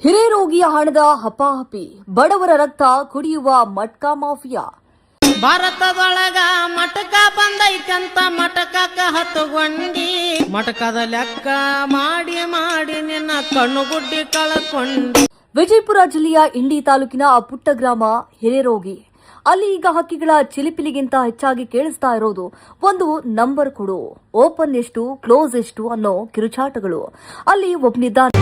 ಹಿರೇರೋಗಿಯ ಹಣದ ಹಪಾಹಪಿ, ಬಡವರ ರಕ್ತ ಕುಡಿಯುವ ಮಟ್ಕಾ ಮಾಫಿಯಾ. ಭಾರತದೊಳಗ ಮಟಕ ಬಂದೈತಂತ ಮಟಕಕ್ಕ ಹತ್ತುಗೊಂಡಿ, ಮಟಕದ ಲೆಕ್ಕ ಮಾಡಿ ಮಾಡಿ ನಿನ್ನ ಕಣ್ಣುಗುಡ್ಡಿ ಕಳಕೊಂಡಿ. ವಿಜಯಪುರ ಜಿಲ್ಲೆಯ ಇಂಡಿ ತಾಲೂಕಿನ ಆ ಪುಟ್ಟ ಗ್ರಾಮ ಹಿರೇರೋಗಿ. ಅಲ್ಲಿ ಈಗ ಹಕ್ಕಿಗಳ ಚಿಲಿಪಿಲಿಗಿಂತ ಹೆಚ್ಚಾಗಿ ಕೇಳಿಸ್ತಾ ಇರೋದು ಒಂದು ನಂಬರ್ ಕೊಡು, ಓಪನ್ ಎಷ್ಟು, ಕ್ಲೋಸ್ ಎಷ್ಟು ಅನ್ನೋ ಕಿರುಚಾಟಗಳು. ಅಲ್ಲಿ ಒಬ್ಬನಿದ್ದಾನೆ.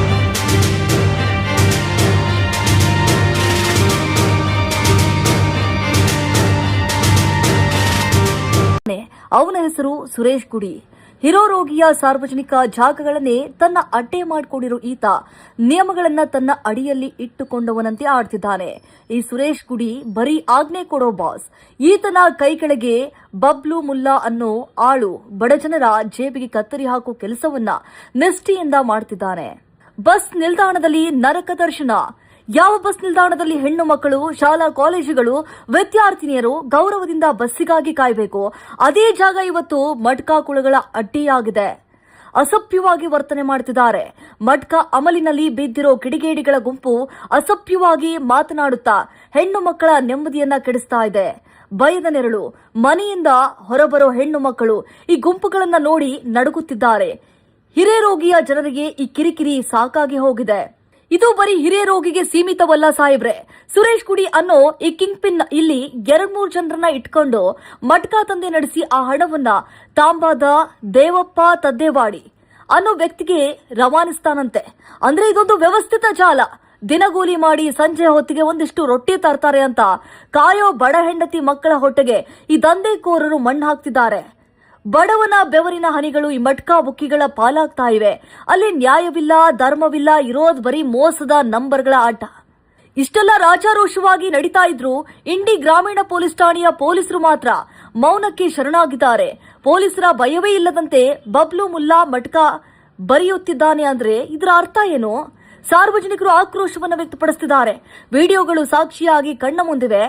ಅವನ ಹೆಸರು ಸುರೇಶ್ ಗುಡಿ. ಹಿರೇರೋಗಿಯ ಸಾರ್ವಜನಿಕ ಜಾಗಗಳನ್ನೇ ತನ್ನ ಅಡ್ಡೆ ಮಾಡಿಕೊಂಡಿರೋ ಈತ ನಿಯಮಗಳನ್ನ ತನ್ನ ಅಡಿಯಲ್ಲಿ ಇಟ್ಟುಕೊಂಡವನಂತೆ ಆಡ್ತಿದ್ದಾನೆ. ಈ ಸುರೇಶ್ ಗುಡಿ ಬರೀ ಆಜ್ಞೆ ಕೊಡೋ ಬಾಸ್. ಈತನ ಕೈ ಕೆಳಗೆ ಬಬ್ಲು ಮುಲ್ಲಾ ಅನ್ನೋ ಆಳು ಬಡಜನರ ಜೇಬಿಗೆ ಕತ್ತರಿ ಹಾಕೋ ಕೆಲಸವನ್ನ ನಿಷ್ಠೆಯಿಂದ ಮಾಡ್ತಿದ್ದಾನೆ. ಬಸ್ ನಿಲ್ದಾಣದಲ್ಲಿ ನರಕ ದರ್ಶನ. ಯಾವ ಬಸ್ ನಿಲ್ದಾಣದಲ್ಲಿ ಹೆಣ್ಣು ಮಕ್ಕಳು, ಶಾಲಾ ಕಾಲೇಜುಗಳು, ವಿದ್ಯಾರ್ಥಿನಿಯರು ಗೌರವದಿಂದ ಬಸ್ಸಿಗಾಗಿ ಕಾಯಬೇಕು, ಅದೇ ಜಾಗ ಇವತ್ತು ಮಟ್ಕಾ ಕುಳಗಳ ಅಡ್ಡಿಯಾಗಿದೆ. ಅಸಭ್ಯವಾಗಿ ವರ್ತನೆ ಮಾಡುತ್ತಿದ್ದಾರೆ. ಮಟ್ಕಾ ಅಮಲಿನಲ್ಲಿ ಬಿದ್ದಿರೋ ಕಿಡಿಗೇಡಿಗಳ ಗುಂಪು ಅಸಭ್ಯವಾಗಿ ಮಾತನಾಡುತ್ತಾ ಹೆಣ್ಣು ಮಕ್ಕಳ ನೆಮ್ಮದಿಯನ್ನ ಕೆಡಿಸ್ತಾ ಇದೆ. ಭಯದ ನೆರಳು. ಮನೆಯಿಂದ ಹೊರಬರೋ ಹೆಣ್ಣು ಮಕ್ಕಳು ಈ ಗುಂಪುಗಳನ್ನ ನೋಡಿ ನಡುಗುತ್ತಿದ್ದಾರೆ. ಹಿರೇರೋಗಿಯ ಜನರಿಗೆ ಈ ಕಿರಿಕಿರಿ ಸಾಕಾಗಿ ಹೋಗಿದೆ. ಇದು ಬರೀ ಹಿರೇರೋಗಿಗೆ ಸೀಮಿತವಲ್ಲ ಸಾಹೇಬ್ರೆ. ಸುರೇಶ್ ಗುಡಿ ಅನ್ನೋ ಈ ಕಿಂಗ್ ಪಿನ್ ಇಲ್ಲಿ 2-3 ಜನರನ್ನ ಇಟ್ಕೊಂಡು ಮಟ್ಕಾ ದಂಧೆ ನಡೆಸಿ ಆ ಹಣವನ್ನ ತಾಂಬಾದ ದೇವಪ್ಪ ತದ್ದೇವಾಡಿ ಅನ್ನೋ ವ್ಯಕ್ತಿಗೆ ರವಾನಿಸ್ತಾನಂತೆ. ಅಂದ್ರೆ ಇದೊಂದು ವ್ಯವಸ್ಥಿತ ಜಾಲ. ದಿನಗೂಲಿ ಮಾಡಿ ಸಂಜೆ ಹೊತ್ತಿಗೆ ಒಂದಿಷ್ಟು ರೊಟ್ಟಿ ತರ್ತಾರೆ ಅಂತ ಕಾಯೋ ಬಡ ಹೆಂಡತಿ ಮಕ್ಕಳ ಹೊಟ್ಟೆಗೆ ಈ ದಂಧೆಕೋರರು ಮಣ್ಣು ಹಾಕ್ತಿದ್ದಾರೆ. ಬಡವನ ಬೆವರಿನ ಹನಿಗಳು ಈ ಮಟ್ಕಾ ಬುಕ್ಕಿಗಳ ಪಾಲಾಗ್ತಾ ಇವೆ. ಅಲ್ಲಿ ನ್ಯಾಯವಿಲ್ಲ, ಧರ್ಮವಿಲ್ಲ, ಇರೋದು ಬರೀ ಮೋಸದ ನಂಬರ್ಗಳ ಆಟ. ಇಷ್ಟೆಲ್ಲ ರಾಜಾರೋಷವಾಗಿ ನಡೀತಾ ಇದ್ರು ಇಂಡಿ ಗ್ರಾಮೀಣ ಪೊಲೀಸ್ ಠಾಣೆಯ ಪೊಲೀಸರು ಮಾತ್ರ ಮೌನಕ್ಕೆ ಶರಣಾಗಿದ್ದಾರೆ. ಪೊಲೀಸರ ಭಯವೇ ಇಲ್ಲದಂತೆ ಬಬ್ಲು ಮುಲ್ಲಾ ಮಟ್ಕಾ ಬರೆಯುತ್ತಿದ್ದಾನೆ ಅಂದ್ರೆ ಇದರ ಅರ್ಥ ಏನು? ಸಾರ್ವಜನಿಕರು ಆಕ್ರೋಶವನ್ನು ವ್ಯಕ್ತಪಡಿಸುತ್ತಿದ್ದಾರೆ. ವಿಡಿಯೋಗಳು ಸಾಕ್ಷಿಯಾಗಿ ಕಣ್ಣ ಮುಂದಿವೆ.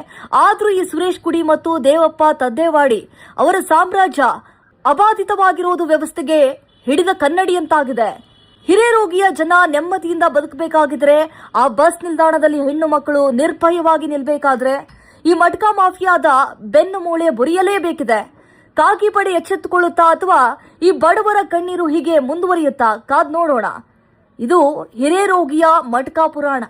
ಆದ್ರೂ ಈ ಸುರೇಶ್ ಗುಡಿ ಮತ್ತು ದೇವಪ್ಪ ತದ್ದೇವಾಡಿ ಅವರ ಸಾಮ್ರಾಜ್ಯ ಅಬಾಧಿತವಾಗಿರುವುದು ವ್ಯವಸ್ಥೆಗೆ ಹಿಡಿದ ಕನ್ನಡಿಯಂತಾಗಿದೆ. ಹಿರೇರೋಗಿಯ ಜನ ನೆಮ್ಮದಿಯಿಂದ ಬದುಕಬೇಕಾಗಿದ್ರೆ, ಆ ಬಸ್ ನಿಲ್ದಾಣದಲ್ಲಿ ಹೆಣ್ಣು ಮಕ್ಕಳು ನಿರ್ಭಯವಾಗಿ ನಿಲ್ಬೇಕಾದ್ರೆ ಈ ಮಟ್ಕಾ ಮಾಫಿಯಾದ ಬೆನ್ನು ಮೂಳೆ ಬುರಿಯಲೇಬೇಕಿದೆ. ಕಾಕಿ ಪಡೆ ಎಚ್ಚೆತ್ತುಕೊಳ್ಳುತ್ತಾ ಅಥವಾ ಈ ಬಡವರ ಕಣ್ಣೀರು ಹೀಗೆ ಮುಂದುವರಿಯುತ್ತಾ ಕಾದ್ ನೋಡೋಣ. ಇದು ಹಿರೇರೋಗಿಯ ಮಟ್ಕಾ ಪುರಾಣ.